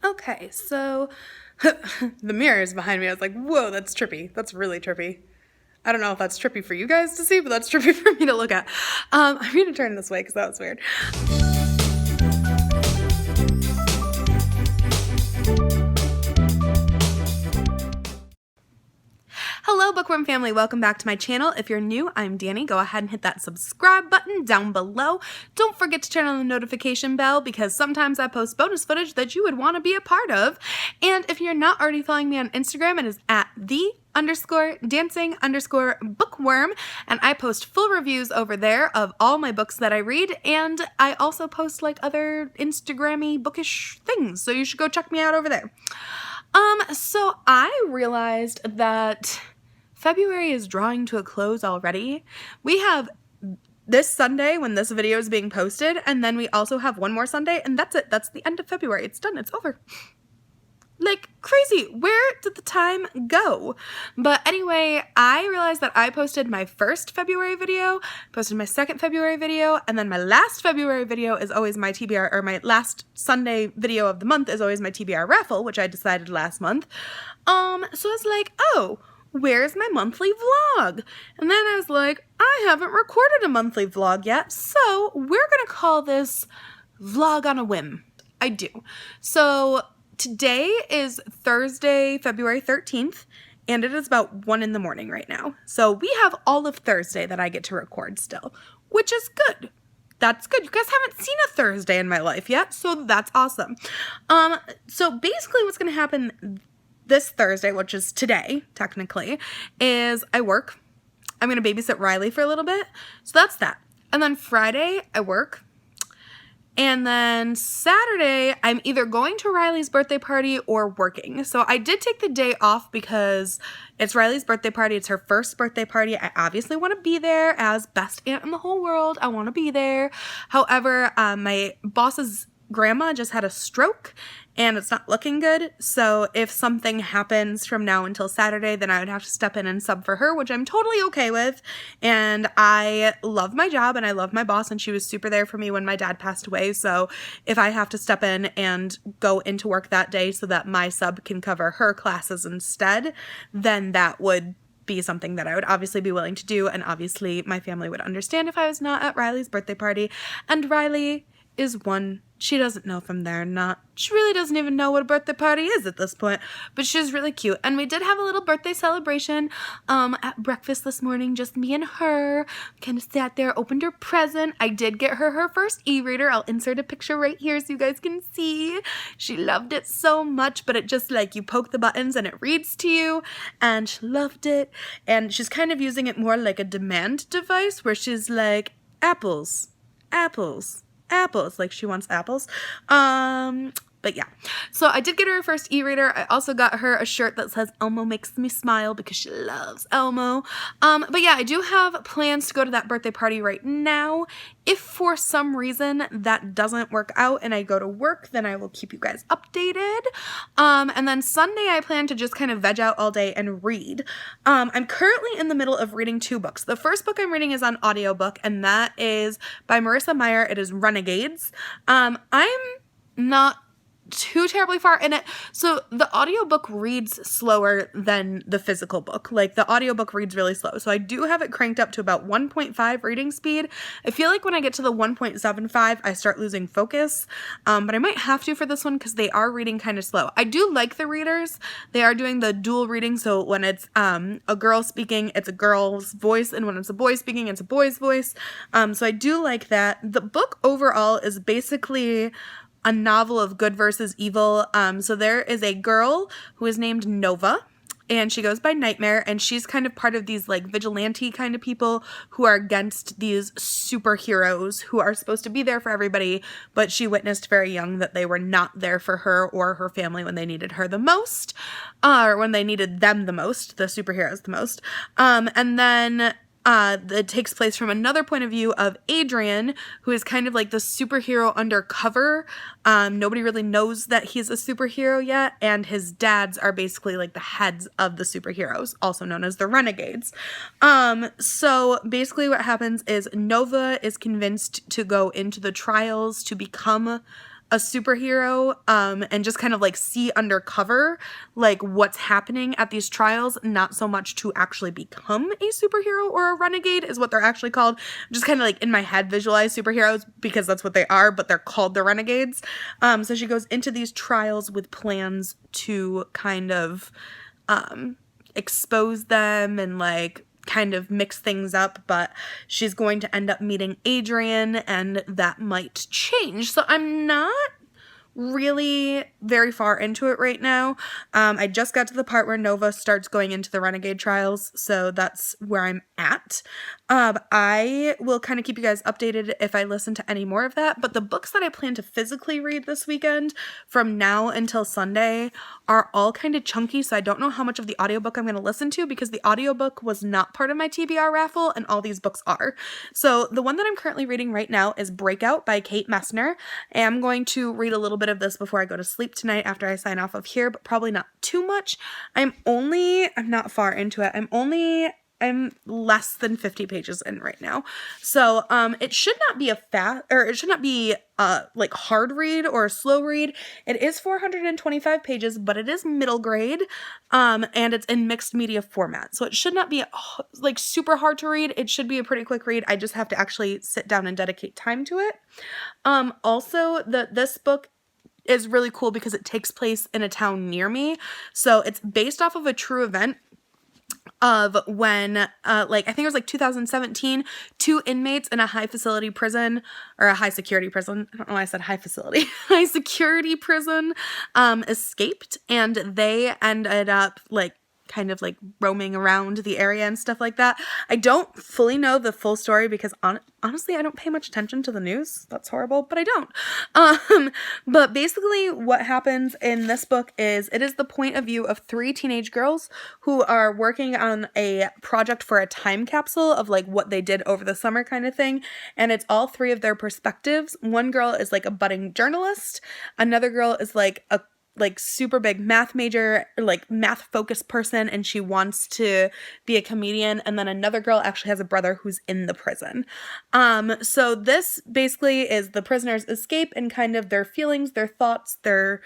Okay, so the mirror is behind me. I was like, whoa, that's trippy. That's really trippy. I don't know if that's trippy for you guys to see, but that's trippy for me to look at. I'm going to turn this way because that was weird. Hello, Bookworm family. Welcome back to my channel. If you're new, I'm Danny. Go ahead and hit that subscribe button down below. Don't forget to turn on the notification bell because sometimes I post bonus footage that you would want to be a part of. And if you're not already following me on Instagram, it is at _dancing_bookworm, and I post full reviews over there of all my books that I read, and I also post like other Instagram-y bookish things, so you should go check me out over there. So I realized that February is drawing to a close already. We have this Sunday when this video is being posted, and then we also have one more Sunday, and that's it. That's the end of February. It's done. It's over. Like crazy. Where did the time go? But anyway, I realized that I posted my first February video, posted my second February video, and then my last February video is always my TBR, or my last Sunday video of the month is always my TBR raffle, which I decided last month. So I was like, oh, where's my monthly vlog? And then I was like, I haven't recorded a monthly vlog yet, so we're gonna call this Vlog on a Whim. I do. So today is Thursday, February 13th, and it is about 1 in the morning right now. So we have all of Thursday that I get to record still, which is good. That's good. You guys haven't seen a Thursday in my life yet, so that's awesome. So basically what's going to happen this Thursday, which is today, technically, is I work. I'm going to babysit Ryleigh for a little bit. So that's that. And then Friday, I work. And then Saturday, I'm either going to Ryleigh's birthday party or working. So I did take the day off because it's Ryleigh's birthday party. It's her first birthday party. I obviously want to be there as best aunt in the whole world. I want to be there. However, my boss's grandma just had a stroke and it's not looking good. So if something happens from now until Saturday, then I would have to step in and sub for her, which I'm totally okay with. And I love my job and I love my boss, and she was super there for me when my dad passed away. So if I have to step in and go into work that day so that my sub can cover her classes instead, then that would be something that I would obviously be willing to do. And obviously my family would understand if I was not at Ryleigh's birthday party. And Ryleigh is one. She doesn't know if I'm there or not. She really doesn't even know what a birthday party is at this point, but she's really cute. And we did have a little birthday celebration at breakfast this morning, just me and her. Kind of sat there, opened her present. I did get her her first e-reader. I'll insert a picture right here so you guys can see. She loved it so much, but it just like you poke the buttons and it reads to you, and she loved it. And she's kind of using it more like a demand device where she's like, apples, apples, apples, like she wants apples. But yeah, so I did get her first e-reader. I also got her a shirt that says Elmo makes me smile because she loves Elmo. But yeah, I do have plans to go to that birthday party right now. If for some reason that doesn't work out and I go to work, then I will keep you guys updated. And then Sunday I plan to just kind of veg out all day and read. I'm currently in the middle of reading 2 books. The first book I'm reading is on audiobook, and that is by Marissa Meyer. It is Renegades. I'm not too terribly far in it. So the audiobook reads slower than the physical book. Like the audiobook reads really slow. So I do have it cranked up to about 1.5 reading speed. I feel like when I get to the 1.75, I start losing focus. But I might have to for this one because they are reading kind of slow. I do like the readers. They are doing the dual reading. So when it's a girl speaking, it's a girl's voice. And when it's a boy speaking, it's a boy's voice. So I do like that. The book overall is basically a novel of good versus evil. So there is a girl who is named Nova, and she goes by Nightmare, and she's kind of part of these like vigilante kind of people who are against these superheroes who are supposed to be there for everybody, but she witnessed very young that they were not there for her or her family when they needed her the most, or when they needed them the most, the superheroes the most. And then that takes place from another point of view of Adrian, who is kind of like the superhero undercover. Nobody really knows that he's a superhero yet, and his dads are basically like the heads of the superheroes, also known as the Renegades. So basically what happens is Nova is convinced to go into the trials to become a superhero and just kind of like see undercover like what's happening at these trials, not so much to actually become a superhero or a renegade is what they're actually called. I'm just kind of like in my head visualize superheroes because that's what they are, but they're called the renegades. So she goes into these trials with plans to kind of expose them and like kind of mix things up, but she's going to end up meeting Adrian and that might change. So I'm not really very far into it right now. I just got to the part where Nova starts going into the Renegade trials, so that's where I'm at. I will kind of keep you guys updated if I listen to any more of that, but the books that I plan to physically read this weekend from now until Sunday are all kind of chunky, so I don't know how much of the audiobook I'm going to listen to because the audiobook was not part of my TBR raffle and all these books are. So the one that I'm currently reading right now is Breakout by Kate Messner. I'm going to read a little bit of this before I go to sleep tonight after I sign off of here, but probably not too much. I'm not far into it. I'm less than 50 pages in right now. So, it should not be like hard read or a slow read. It is 425 pages, but it is middle grade, and it's in mixed media format. So it should not be like super hard to read. It should be a pretty quick read. I just have to actually sit down and dedicate time to it. Also this book is really cool because it takes place in a town near me. So it's based off of a true event of when, I think it was like 2017, 2 inmates in a high facility prison, or a high security prison, I don't know why I said high facility, high security prison, escaped, and they ended up, kind of roaming around the area and stuff like that. I don't fully know the full story because honestly, I don't pay much attention to the news. That's horrible, but I don't. But basically what happens in this book is it is the point of view of 3 teenage girls who are working on a project for a time capsule of what they did over the summer kind of thing. And it's all 3 of their perspectives. One girl is a budding journalist. Another girl is a super big math major, math focused person, and she wants to be a comedian. And then another girl actually has a brother who's in the prison. So this basically is the prisoners' escape and kind of their feelings, their thoughts, their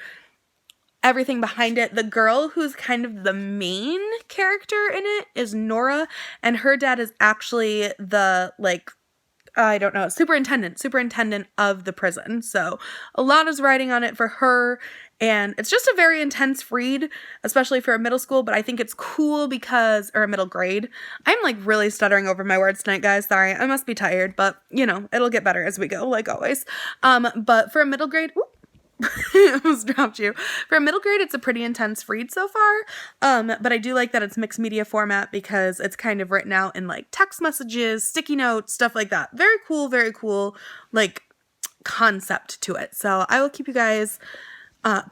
everything behind it. The girl who's kind of the main character in it is Nora, and her dad is actually the superintendent of the prison. So a lot is riding on it for her, and it's just a very intense read, especially for a middle school, but I think it's cool or a middle grade. I'm really stuttering over my words tonight, guys. Sorry, I must be tired, but it'll get better as we go, like always. But for a middle grade, I almost dropped you. For a middle grade, it's a pretty intense read so far. But I do like that it's mixed media format because it's kind of written out in text messages, sticky notes, stuff like that. Very cool, concept to it. So I will keep you guys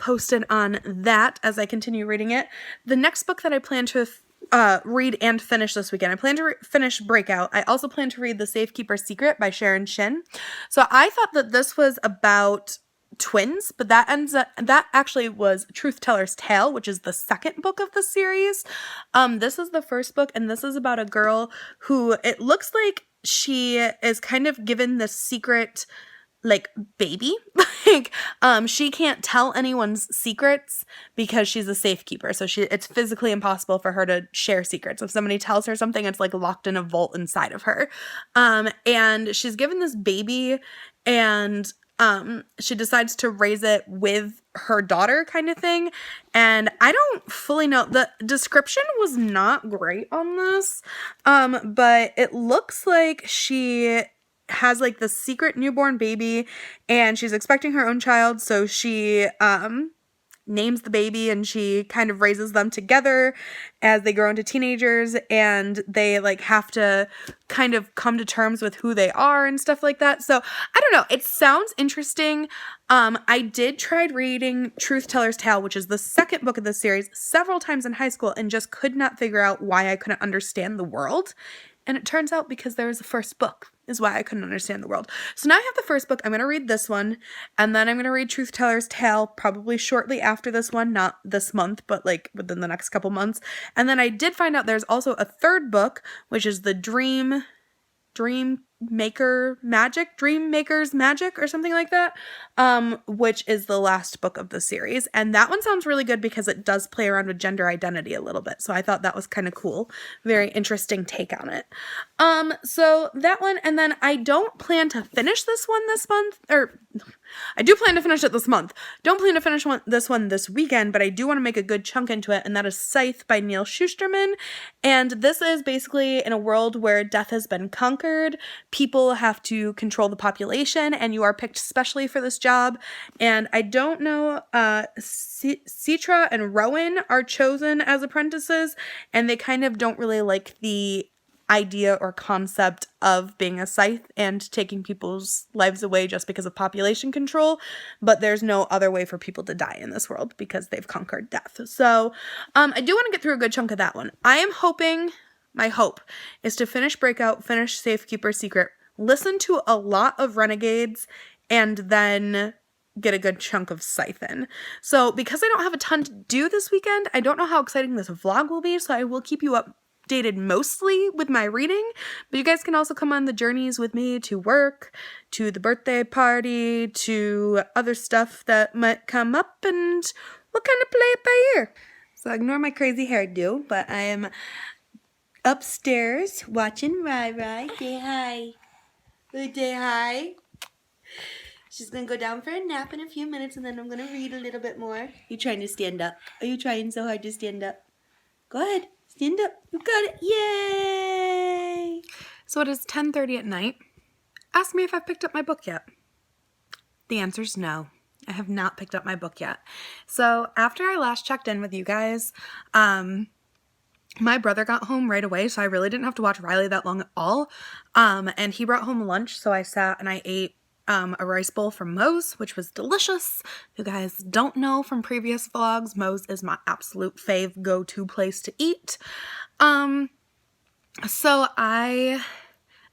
posted on that as I continue reading it. The next book that I plan to read and finish this weekend, I plan to finish Breakout. I also plan to read The Safe-Keeper's Secret by Sharon Shin. So I thought that this was about twins, but that actually was Truth Teller's Tale, which is the second book of the series. This is the first book, and this is about a girl who it looks like she is kind of given this secret baby. She can't tell anyone's secrets because she's a safekeeper. So it's physically impossible for her to share secrets. If somebody tells her something, it's locked in a vault inside of her. And she's given this baby, and she decides to raise it with her daughter kind of thing. And I don't fully know. The description was not great on this. But it looks like she has the secret newborn baby, and she's expecting her own child. So she, names the baby, and she kind of raises them together as they grow into teenagers, and they have to kind of come to terms with who they are and stuff like that. So I don't know, it sounds interesting. I did try reading Truth Teller's Tale, which is the second book of the series, several times in high school, and just could not figure out why I couldn't understand the world. And it turns out because there was a first book is why I couldn't understand the world. So now I have the first book. I'm going to read this one, and then I'm going to read Truth Teller's Tale probably shortly after this one, not this month, but within the next couple months. And then I did find out there's also a third book, which is The Dream Dream Maker's Magic or something like that, which is the last book of the series. And that one sounds really good because it does play around with gender identity a little bit. So I thought that was kind of cool. Very interesting take on it. So that one, and then I don't plan to finish this one this month, or I do plan to finish it this month. Don't plan to finish this one this weekend, but I do want to make a good chunk into it, and that is Scythe by Neil Shusterman. And this is basically in a world where death has been conquered, people have to control the population, and you are picked specially for this job. And I don't know, Citra and Rowan are chosen as apprentices, and they kind of don't really like the idea or concept of being a scythe and taking people's lives away just because of population control, but there's no other way for people to die in this world because they've conquered death. So I do want to get through a good chunk of that one. I am hoping, my hope is to finish Breakout, finish Safe-Keeper's Secret, listen to a lot of Renegades, and then get a good chunk of Scythe in. So because I don't have a ton to do this weekend, I don't know how exciting this vlog will be, so I will keep you updated mostly with my reading, but you guys can also come on the journeys with me to work, to the birthday party, to other stuff that might come up, and we'll kind of play it by ear. So ignore my crazy hairdo, but I am upstairs watching Ryleigh. Say hi. Say hi. She's gonna go down for a nap in a few minutes, and then I'm gonna read a little bit more. You trying to stand up? Are you trying so hard to stand up? Go ahead. Stand up. You got it. Yay! So it is 10:30 at night. Ask me if I've picked up my book yet. The answer is no. I have not picked up my book yet. So after I last checked in with you guys, my brother got home right away, so I really didn't have to watch Ryleigh that long at all. And he brought home lunch, so I sat and I ate a rice bowl from Moe's, which was delicious. If you guys don't know from previous vlogs, Moe's is my absolute fave go-to place to eat. So I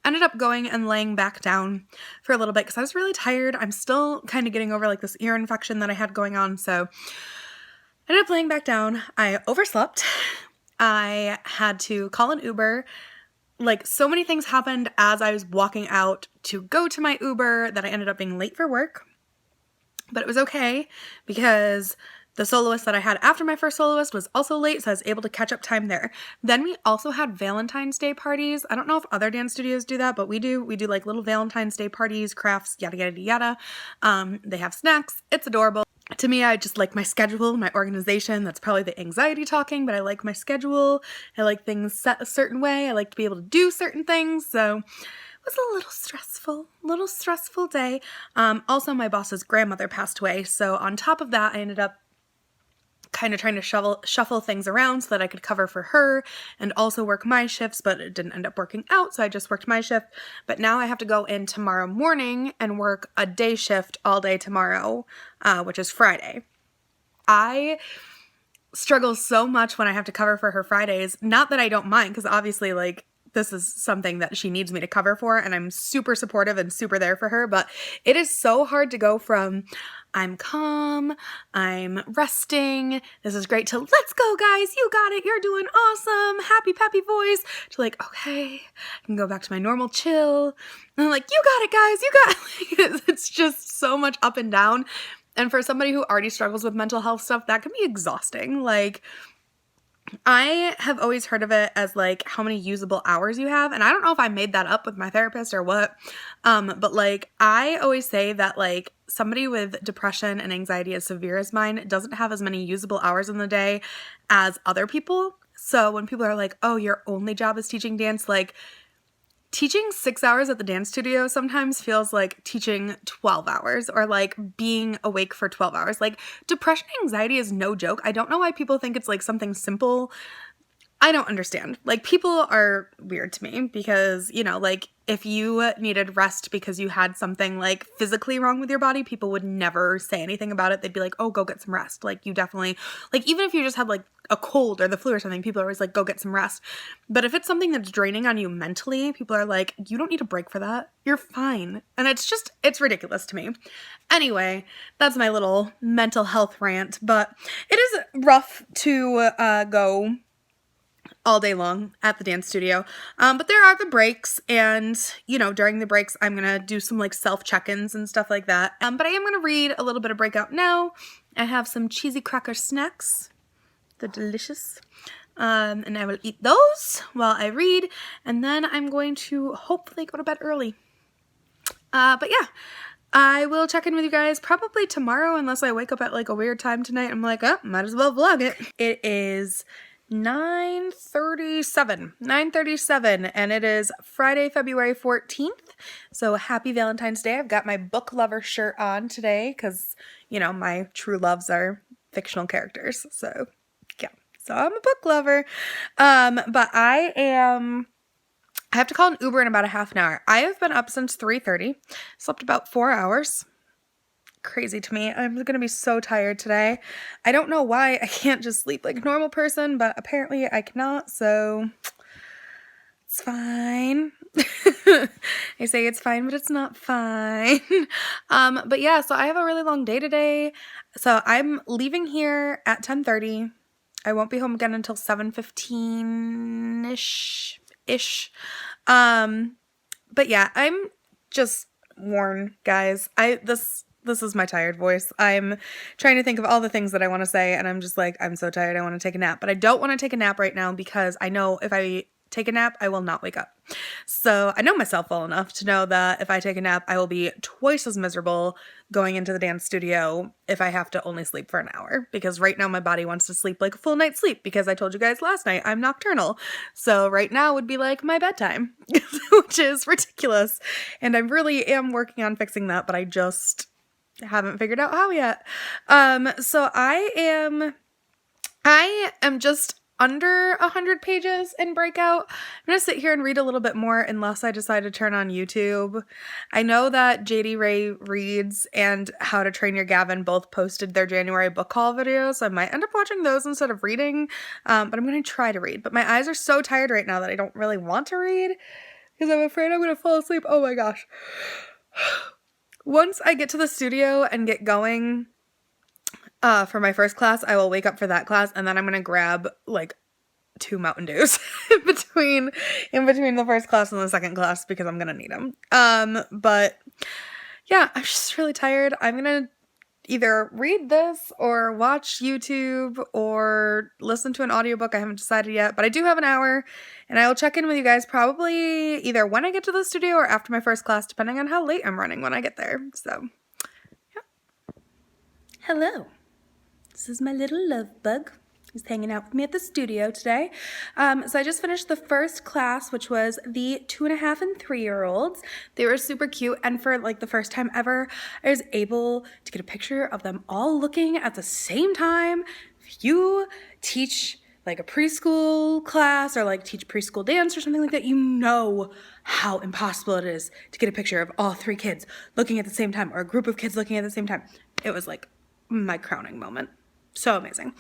ended up going and laying back down for a little bit because I was really tired. I'm still kind of getting over like this ear infection that I had going on, so I ended up laying back down. I overslept. I had to call an Uber. Like, so many things happened as I was walking out to go to my Uber that I ended up being late for work. But it was okay because the soloist that I had after my first soloist was also late, so I was able to catch up time there. Then we also had Valentine's Day parties. I don't know if other dance studios do that, but we do. We do like little Valentine's Day parties, crafts, yada, yada, yada. They have snacks. It's adorable. To me, I just like my schedule, my organization. That's probably the anxiety talking, but I like my schedule. I like things set a certain way. I like to be able to do certain things. So it was a little stressful day. Also, my boss's grandmother passed away. So on top of that, I ended up kind of trying to shuffle things around so that I could cover for her and also work my shifts, but it didn't end up working out, so I just worked my shift. But now I have to go in tomorrow morning and work a day shift all day tomorrow, which is Friday. I struggle so much when I have to cover for her Fridays. Not that I don't mind, because obviously, like, this is something that she needs me to cover for, and I'm super supportive and super there for her, but it is so hard to go from I'm calm, I'm resting, this is great, to let's go guys, you got it, you're doing awesome, happy peppy voice, to like, okay, I can go back to my normal chill, and I'm like, you got it guys, you got it. It's just so much up and down, and for somebody who already struggles with mental health stuff, that can be exhausting. Like, I have always heard of it as like how many usable hours you have, and I don't know if I made that up with my therapist or what, but like I always say that like somebody with depression and anxiety as severe as mine doesn't have as many usable hours in the day as other people. So when people are like, oh, your only job is teaching dance, like teaching 6 hours at the dance studio sometimes feels like teaching 12 hours or like being awake for 12 hours. Like, depression and anxiety is no joke. I don't know why people think it's like something simple. I don't understand. Like, people are weird to me because, you know, like if you needed rest because you had something like physically wrong with your body, people would never say anything about it. They'd be like, oh, go get some rest. Like, you definitely, like, even if you just had like a cold or the flu or something, people are always like, go get some rest. But if it's something that's draining on you mentally, people are like, you don't need a break for that. You're fine. And it's ridiculous to me. Anyway, that's my little mental health rant, but it is rough to go all day long at the dance studio. But there are the breaks, and, you know, during the breaks, I'm gonna do some like self check-ins and stuff like that. But I am gonna read a little bit of Breakout now. I have some cheesy cracker snacks. They're delicious. And I will eat those while I read, and then I'm going to hopefully go to bed early. But yeah, I will check in with you guys probably tomorrow, unless I wake up at like a weird time tonight. I'm like, oh, might as well vlog it. It is 9:37, and it is Friday, February 14th. So happy Valentine's Day. I've got my book lover shirt on today because, you know, my true loves are fictional characters. So yeah, so I'm a book lover. But I have to call an Uber in about a half an hour. I have been up since 3:30, slept about 4 hours. Crazy to me. I'm gonna be so tired today. I don't know why I can't just sleep like a normal person, but apparently I cannot, so it's fine. I say it's fine, but it's not fine. But yeah, so I have a really long day today. So I'm leaving here at 10:30. I won't be home again until 7:15-ish. But yeah, I'm just worn, guys. This is my tired voice. I'm trying to think of all the things that I want to say, and I'm just like, I'm so tired, I want to take a nap. But I don't want to take a nap right now because I know if I take a nap, I will not wake up. So I know myself well enough to know that if I take a nap, I will be twice as miserable going into the dance studio if I have to only sleep for an hour. Because right now my body wants to sleep like a full night's sleep, because I told you guys last night I'm nocturnal. So right now would be like my bedtime, which is ridiculous. And I really am working on fixing that, but I just haven't figured out how yet. So I am just under 100 pages in Breakout. I'm gonna sit here and read a little bit more unless I decide to turn on YouTube. I know that JD Ray Reads and How to Train Your Gavin both posted their January book haul videos, so I might end up watching those instead of reading, but I'm gonna try to read. But my eyes are so tired right now that I don't really want to read because I'm afraid I'm gonna fall asleep. Oh my gosh. Once I get to the studio and get going for my first class, I will wake up for that class, and then I'm gonna grab like 2 Mountain Dews in between the first class and the second class because I'm gonna need them. But yeah, I'm just really tired. I'm gonna either read this or watch YouTube or listen to an audiobook. I haven't decided yet, but I do have an hour, and I will check in with you guys probably either when I get to the studio or after my first class, depending on how late I'm running when I get there. So, yeah. Hello. This is my little love bug. He's hanging out with me at the studio today. So I just finished the first class, which was the 2.5 and 3-year-olds. They were super cute, and for like the first time ever, I was able to get a picture of them all looking at the same time. If you teach like a preschool class or like teach preschool dance or something like that, you know how impossible it is to get a picture of all 3 kids looking at the same time, or a group of kids looking at the same time. It was like my crowning moment. So amazing.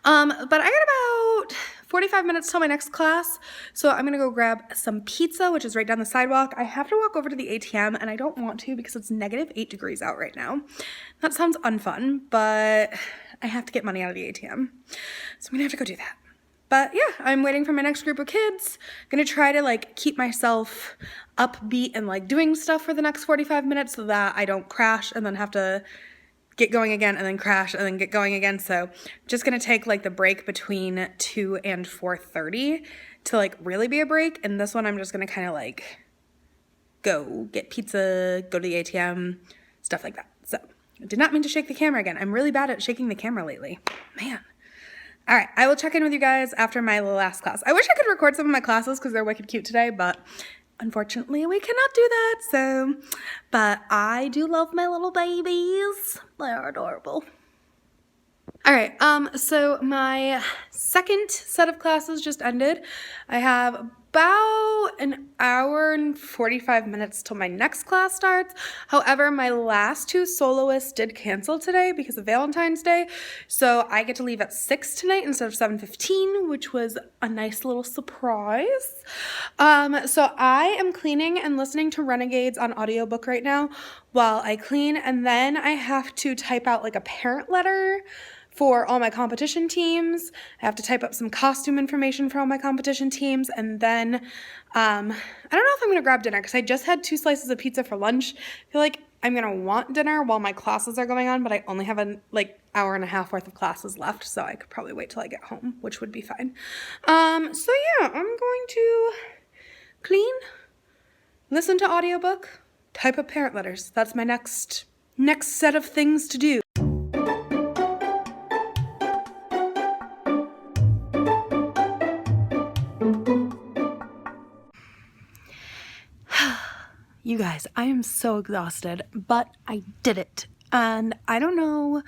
But I got about 45 minutes till my next class, so I'm gonna go grab some pizza, which is right down the sidewalk. I have to walk over to the ATM, and I don't want to because it's -8 degrees out right now. That sounds unfun, but I have to get money out of the ATM, so I'm gonna have to go do that. But yeah, I'm waiting for my next group of kids. I'm gonna try to like keep myself upbeat and like doing stuff for the next 45 minutes so that I don't crash and then have to get going again and then crash and then get going again. So just gonna take like the break between 2 and 4:30 to like really be a break. And this one I'm just gonna kind of like go get pizza, go to the ATM, stuff like that. So I did not mean to shake the camera again. I'm really bad at shaking the camera lately, man. All right, I will check in with you guys after my last class. I wish I could record some of my classes because they're wicked cute today, but unfortunately, we cannot do that, so, but I do love my little babies. They're adorable. All right, so my second set of classes just ended. I have about an hour and 45 minutes till my next class starts. However, my last 2 soloists did cancel today because of Valentine's Day, so I get to leave at 6 tonight instead of 7:15, which was a nice little surprise. So I am cleaning and listening to Renegades on audiobook right now while I clean, and then I have to type out like a parent letter for all my competition teams. I have to type up some costume information for all my competition teams, and then I don't know if I'm going to grab dinner because I just had 2 slices of pizza for lunch. I feel like I'm going to want dinner while my classes are going on, but I only have an hour and a half worth of classes left, so I could probably wait till I get home, which would be fine. So yeah, I'm going to clean, listen to audiobook, type up parent letters. That's my next set of things to do. You guys, I am so exhausted, but I did it. And I don't know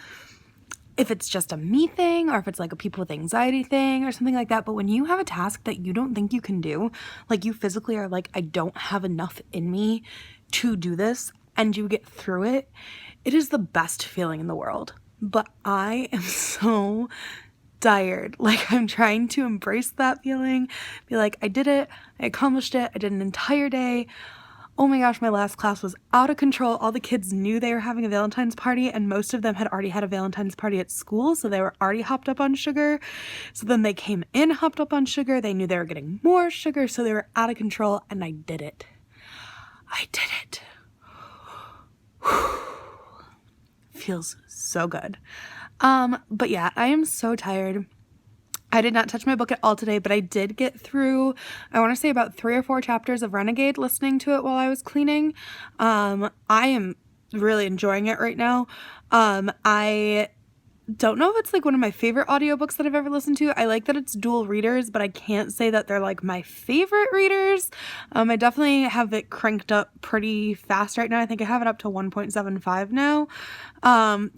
if it's just a me thing or if it's like a people with anxiety thing or something like that, but when you have a task that you don't think you can do, like you physically are like, I don't have enough in me to do this, and you get through it, it is the best feeling in the world. But I am so tired. Like, I'm trying to embrace that feeling, be like, I did it, I accomplished it, I did an entire day. Oh my gosh, my last class was out of control. All the kids knew they were having a Valentine's party, and most of them had already had a Valentine's party at school, so they were already hopped up on sugar. So then they came in hopped up on sugar. They knew they were getting more sugar, so they were out of control, and I did it. I did it. Feels so good. But yeah, I am so tired. I did not touch my book at all today, but I did get through, I want to say about 3 or 4 chapters of Renegade listening to it while I was cleaning. I am really enjoying it right now. I don't know if it's like one of my favorite audiobooks that I've ever listened to. I like that it's dual readers, but I can't say that they're like my favorite readers. I definitely have it cranked up pretty fast right now. I think I have it up to 1.75 now,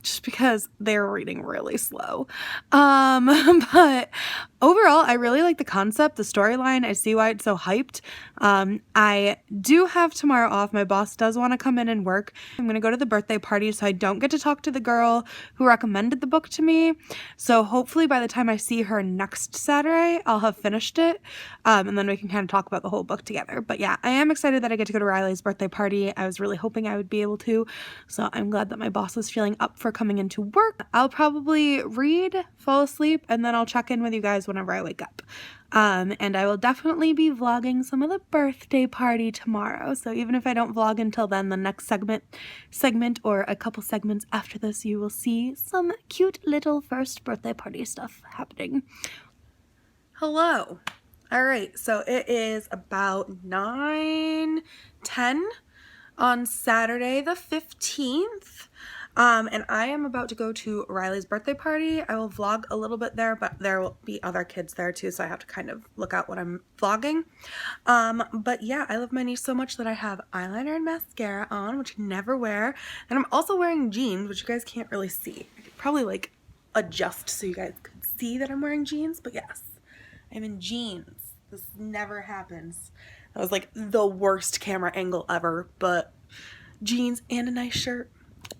just because they're reading really slow. But overall, I really like the concept, the storyline. I see why it's so hyped. I do have tomorrow off. My boss does want to come in and work. I'm going to go to the birthday party, so I don't get to talk to the girl who recommended the book to me. So hopefully by the time I see her next Saturday, I'll have finished it. And then we can kind of talk about the whole book together. But yeah, I am excited that I get to go to Ryleigh's birthday party. I was really hoping I would be able to. So I'm glad that my boss is feeling up for coming into work. I'll probably read, fall asleep, and then I'll check in with you guys whenever I wake up. And I will definitely be vlogging some of the birthday party tomorrow. So even if I don't vlog until then, the next segment or a couple segments after this, you will see some cute little first birthday party stuff happening. Hello. All right. So it is about 9:10 on Saturday the 15th. And I am about to go to Ryleigh's birthday party. I will vlog a little bit there, but there will be other kids there too, so I have to kind of look out what I'm vlogging. But yeah, I love my niece so much that I have eyeliner and mascara on, which I never wear. And I'm also wearing jeans, which you guys can't really see. I could probably like adjust so you guys could see that I'm wearing jeans, but yes, I'm in jeans. This never happens. That was like the worst camera angle ever, but jeans and a nice shirt.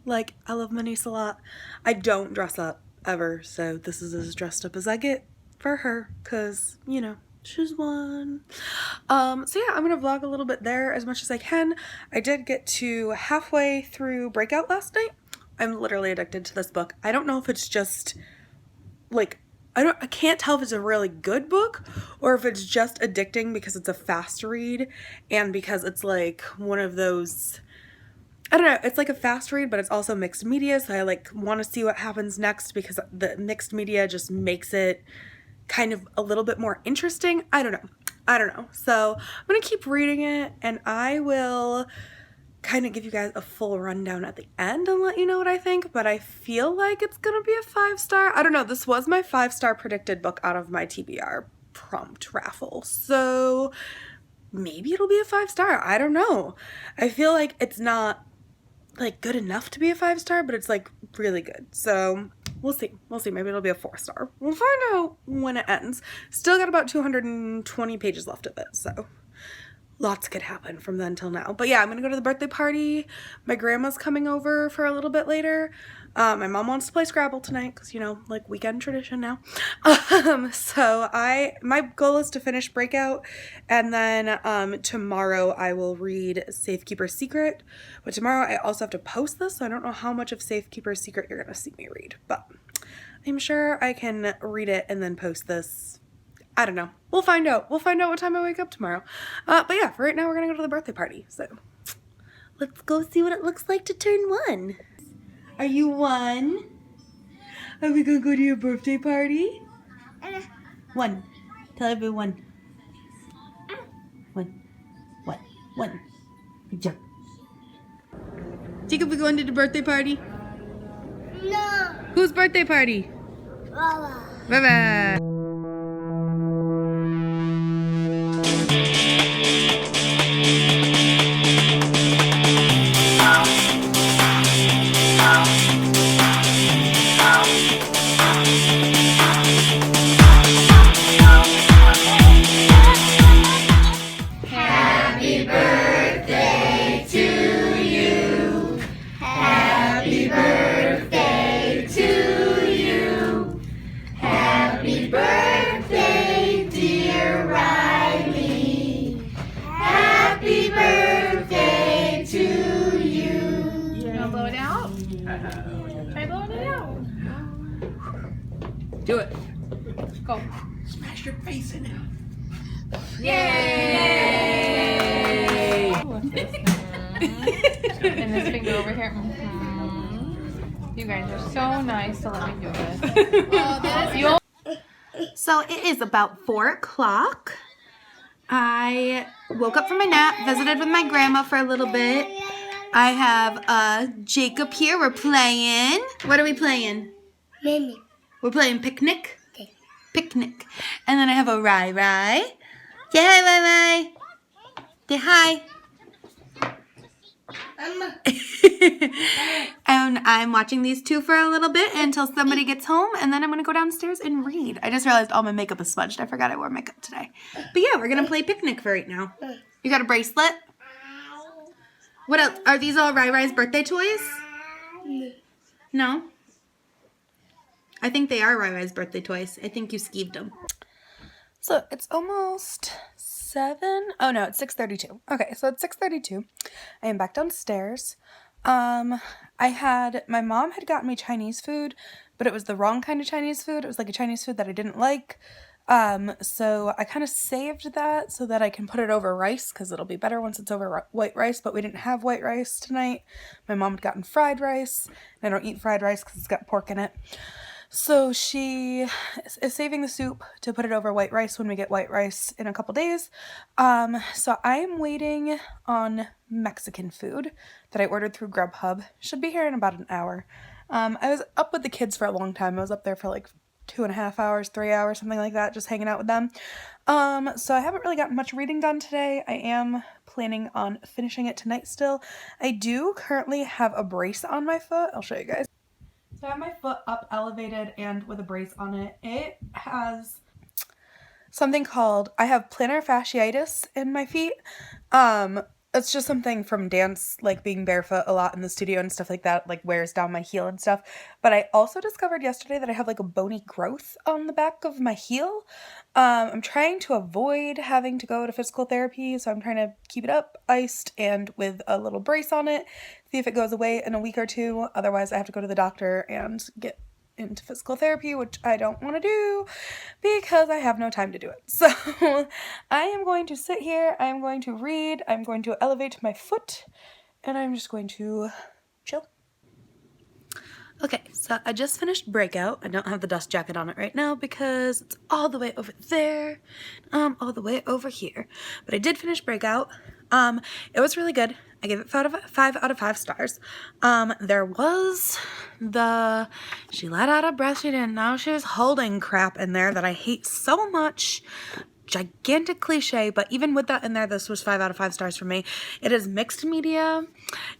Like, I love my niece a lot. I don't dress up ever, so this is as dressed up as I get for her, because, you know, she's one. So yeah, I'm gonna vlog a little bit there as much as I can. I did get to halfway through Breakout last night. I'm literally addicted to this book. I don't know if it's just, like, I can't tell if it's a really good book or if it's just addicting because it's a fast read and because it's like one of those, I don't know, it's like a fast read, but it's also mixed media, so I like want to see what happens next because the mixed media just makes it kind of a little bit more interesting. I don't know. So I'm going to keep reading it, and I will kind of give you guys a full rundown at the end and let you know what I think, but I feel like it's going to be a 5-star. I don't know. This was my 5-star predicted book out of my TBR prompt raffle, so maybe it'll be a 5-star. I don't know. I feel like it's not like good enough to be a 5-star, but it's like really good. So we'll see. Maybe it'll be a 4-star. We'll find out when it ends. Still got about 220 pages left of it, so lots could happen from then till now. But yeah, I'm gonna go to the birthday party. My grandma's coming over for a little bit later. My mom wants to play Scrabble tonight because, you know, like weekend tradition now. So my goal is to finish Breakout, and then tomorrow I will read Safe-Keeper's Secret. But tomorrow I also have to post this, so I don't know how much of Safe-Keeper's Secret you're gonna see me read. But I'm sure I can read it and then post this. I don't know. We'll find out. We'll find out what time I wake up tomorrow. But yeah, for right now, we're gonna go to the birthday party. So let's go see what it looks like to turn 1. Are you 1? Are we gonna go to your birthday party? 1. Tell everyone. 1. 1. 1. Good job. Jacob, we going to the birthday party? No. Whose birthday party? Baba. Bye-bye. Happy birthday to you. Happy birthday to you. Happy birthday, dear Ryleigh. Happy birthday to you. You wanna blow it out? Try blowing it out. Do it. Go. Smash your face in it. Yay! And this finger over here. You guys are so nice to let me do this. So it is about 4 o'clock. I woke up from my nap, visited with my grandma for a little bit. I have Jacob here. We're playing. What are we playing? Mimi. We're playing picnic. Picnic. And then I have a Ryleigh. Say hi, Ryleigh. Say hi. Mama. And I'm watching these two for a little bit until somebody gets home, and then I'm going to go downstairs and read. I just realized all my makeup is smudged. I forgot I wore makeup today. But yeah, we're going to play picnic for right now. You got a bracelet? What else? Are these all Ryleigh's birthday toys? No? I think they are Ryleigh's birthday toys. I think you skeeved them. So it's almost 7. Oh no, it's 6:32. Okay, so it's 6:32. I am back downstairs. My mom had gotten me Chinese food, but it was the wrong kind of Chinese food. It was like a Chinese food that I didn't like. So I kind of saved that so that I can put it over rice because it'll be better once it's over white rice, but we didn't have white rice tonight. My mom had gotten fried rice, and I don't eat fried rice because it's got pork in it. So she is saving the soup to put it over white rice when we get white rice in a couple days. So I am waiting on Mexican food that I ordered through Grubhub. Should be here in about an hour. I was up with the kids for a long time. I was up there for like 2.5 hours, 3 hours, something like that, just hanging out with them. So I haven't really gotten much reading done today. I am planning on finishing it tonight still. I do currently have a brace on my foot. I'll show you guys. So I have my foot up elevated and with a brace on it. It has something called, I have plantar fasciitis in my feet. It's just something from dance, like being barefoot a lot in the studio and stuff like that, like wears down my heel and stuff. But I also discovered yesterday that I have like a bony growth on the back of my heel. I'm trying to avoid having to go to physical therapy, so I'm trying to keep it up, iced, and with a little brace on it, see if it goes away in a week or 2. Otherwise, I have to go to the doctor and get into physical therapy, which I don't want to do because I have no time to do it. So I am going to sit here, I am going to read, I'm going to elevate my foot, and I'm just going to chill. Okay, so I just finished Breakout. I don't have the dust jacket on it right now because it's all the way over there. All the way over here. But I did finish Breakout. It was really good. I gave it 5 out of 5 stars. There was she let out a breath she didn't know she was holding crap in there that I hate so much. Gigantic cliche, but even with that in there, this was 5 out of 5 stars for me. It is mixed media,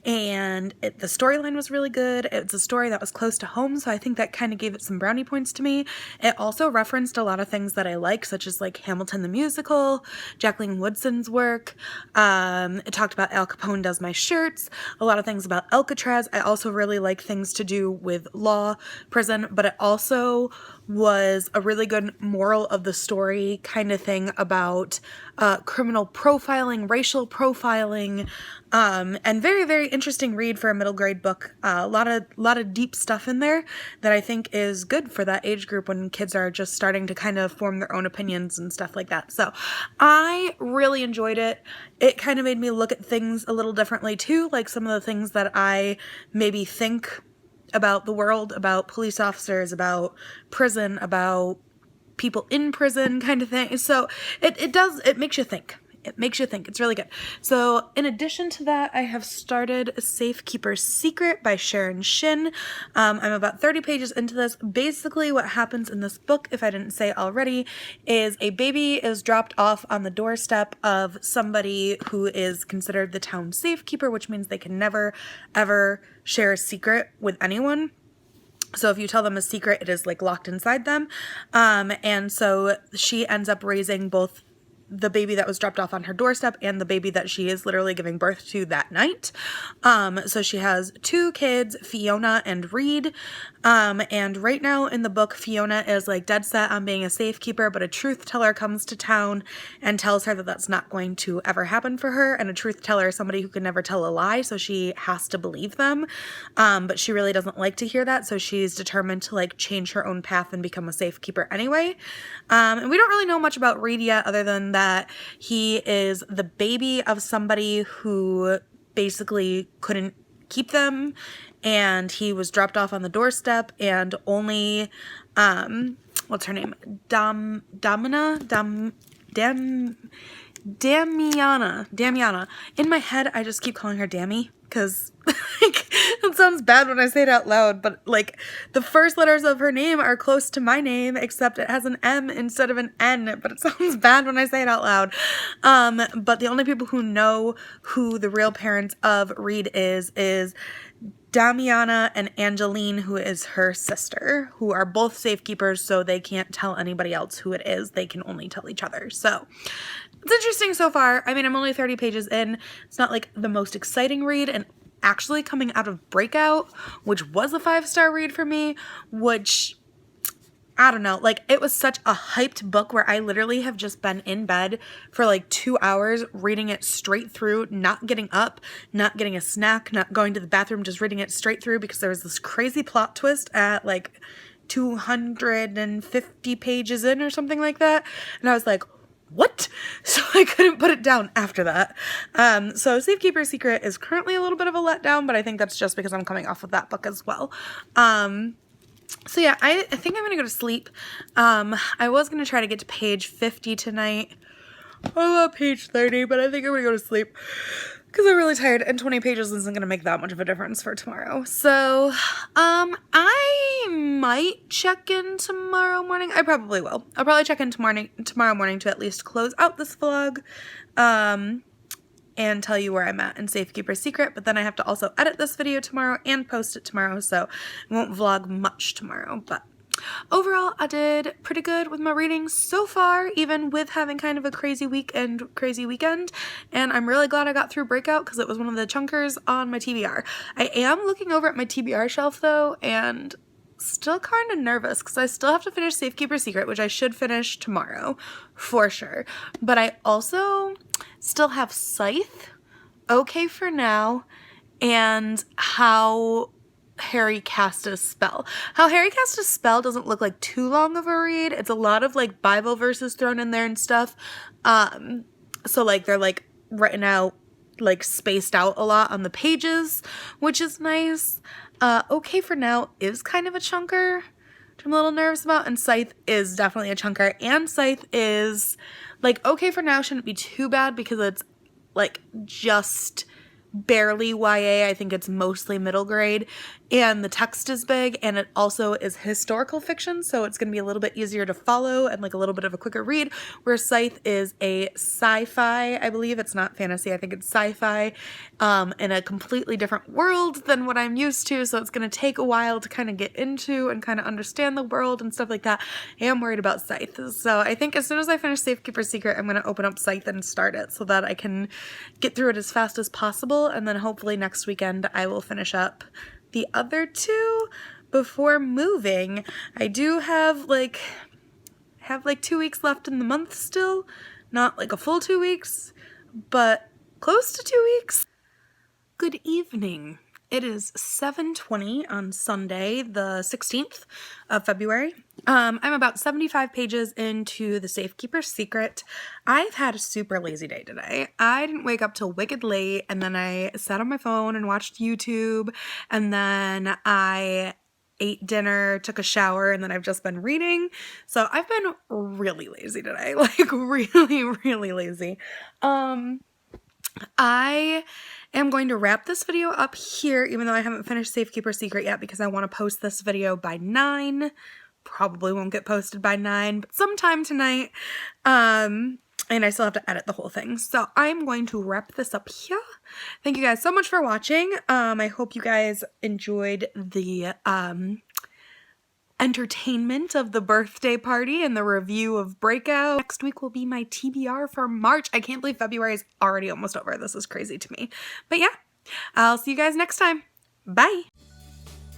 and the storyline was really good. It's a story that was close to home, so I think that kind of gave it some brownie points to me. It also referenced a lot of things that I like, such as like Hamilton the musical, Jacqueline Woodson's work. It talked about Al Capone does my shirts, a lot of things about Alcatraz. I also really like things to do with law, prison, but it also was a really good moral of the story kind of thing about criminal profiling, racial profiling, and very, very interesting read for a middle grade book. A lot of deep stuff in there that I think is good for that age group when kids are just starting to kind of form their own opinions and stuff like that. So I really enjoyed it. It kind of made me look at things a little differently too, like some of the things that I maybe think about the world, about police officers, about prison, about people in prison kind of thing. So it makes you think. It makes you think. It's really good. So in addition to that, I have started Safe-Keeper's Secret by Sharon Shin. I'm about 30 pages into this. Basically what happens in this book, if I didn't say already, is a baby is dropped off on the doorstep of somebody who is considered the town safekeeper, which means they can never, ever share a secret with anyone. So if you tell them a secret, it is like locked inside them. And so she ends up raising both the baby that was dropped off on her doorstep and the baby that she is literally giving birth to that night. So she has two kids, Fiona and Reed. And right now in the book, Fiona is like dead set on being a safekeeper, but a truth teller comes to town and tells her that that's not going to ever happen for her. And a truth teller is somebody who can never tell a lie, so she has to believe them. But she really doesn't like to hear that, so she's determined to like change her own path and become a safekeeper anyway. And we don't really know much about Reed yet, other than that he is the baby of somebody who basically couldn't keep them, and he was dropped off on the doorstep, and only what's her name, Damiana. In my head I just keep calling her Dammy because like it sounds bad when I say it out loud, but like the first letters of her name are close to my name, except it has an M instead of an N, but it sounds bad when I say it out loud. But the only people who know who the real parents of Reed is Damiana and Angeline, who is her sister, who are both safekeepers, so they can't tell anybody else who it is. They can only tell each other. So it's interesting so far. I mean, I'm only 30 pages in. It's not like the most exciting read, and actually coming out of Breakout, which was a 5-star read for me, which I don't know, like it was such a hyped book where I literally have just been in bed for like 2 hours reading it straight through, not getting up, not getting a snack, not going to the bathroom, just reading it straight through because there was this crazy plot twist at like 250 pages in or something like that. And I was like, what? So I couldn't put it down after that. So Safe-Keeper's Secret is currently a little bit of a letdown, but I think that's just because I'm coming off of that book as well. So yeah, I think I'm gonna go to sleep. I was gonna try to get to page 50 tonight. I'm on page 30, but I think I'm gonna go to sleep because I'm really tired, and 20 pages isn't gonna make that much of a difference for tomorrow. So, I might check in tomorrow morning. I probably will. I'll probably check in tomorrow morning to at least close out this vlog, and tell you where I'm at in Safe-Keeper's Secret, but then I have to also edit this video tomorrow and post it tomorrow, so I won't vlog much tomorrow, but overall, I did pretty good with my reading so far, even with having kind of a crazy week and crazy weekend, and I'm really glad I got through Breakout because it was one of the chunkers on my TBR. I am looking over at my TBR shelf though, and still kind of nervous because I still have to finish Safe-Keeper's Secret, which I should finish tomorrow for sure, but I also still have Scythe, Okay for Now, and How Harry Cast a Spell. How Harry Cast a Spell doesn't look like too long of a read. It's a lot of like Bible verses thrown in there and stuff. So like they're like written out, like spaced out a lot on the pages, which is nice. Okay for Now is kind of a chunker, which I'm a little nervous about, and Scythe is definitely a chunker, and Scythe is like, Okay for Now shouldn't be too bad because it's like just barely YA. I think it's mostly middle grade, and the text is big, and it also is historical fiction, so it's going to be a little bit easier to follow and like a little bit of a quicker read, where Scythe is a sci-fi, I believe. It's not fantasy, I think it's sci-fi, in a completely different world than what I'm used to, so it's going to take a while to kind of get into and kind of understand the world and stuff like that. I am worried about Scythe, so I think as soon as I finish Safe-Keeper's Secret, I'm going to open up Scythe and start it so that I can get through it as fast as possible, and then hopefully next weekend I will finish up the other two before moving. I do have like 2 weeks left in the month still. Not like a full 2 weeks, but close to 2 weeks. Good evening. It is 7:20 on Sunday, the 16th of February. I'm about 75 pages into the Safe Keeper's Secret. I've had a super lazy day today. I didn't wake up till wicked late, and then I sat on my phone and watched YouTube, and then I ate dinner, took a shower, and then I've just been reading. So I've been really lazy today, like really, really lazy. I am going to wrap this video up here, even though I haven't finished Safe Keeper's Secret yet, because I want to post this video by 9. Probably won't get posted by 9, but sometime tonight. And I still have to edit the whole thing. So I'm going to wrap this up here. Thank you guys so much for watching. I hope you guys enjoyed the entertainment of the birthday party and the review of Breakout. Next week will be my TBR for March. I can't believe February is already almost over. This is crazy to me. But yeah, I'll see you guys next time. Bye!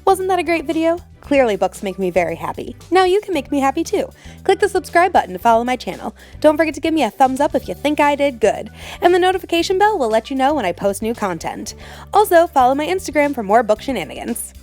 Wasn't that a great video? Clearly books make me very happy. Now you can make me happy too. Click the subscribe button to follow my channel. Don't forget to give me a thumbs up if you think I did good. And the notification bell will let you know when I post new content. Also, follow my Instagram for more book shenanigans.